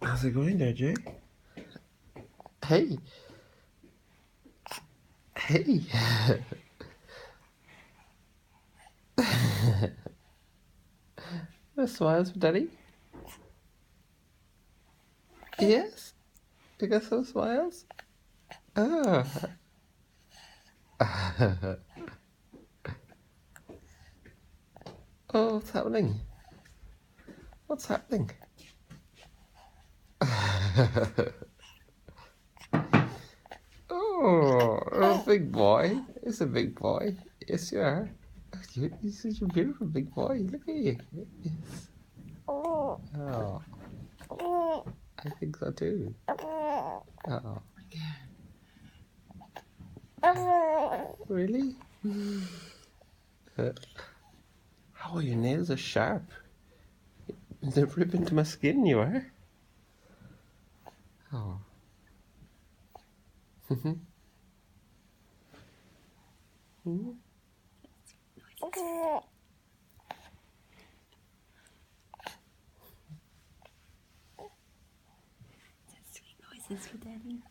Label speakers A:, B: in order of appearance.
A: How's it going there, Jay?
B: Hey. Hey. No smiles for Daddy? Yes? You got some smiles? Oh. Oh, what's happening? What's happening? Oh, a big boy. It's a big boy. Yes, you are. You're such a beautiful big boy. Look at you. Yes. Oh, I think so too. Oh, really? Oh, your nails are sharp. They rip into my skin, you are. Oh.
C: Sweet noises for Daddy.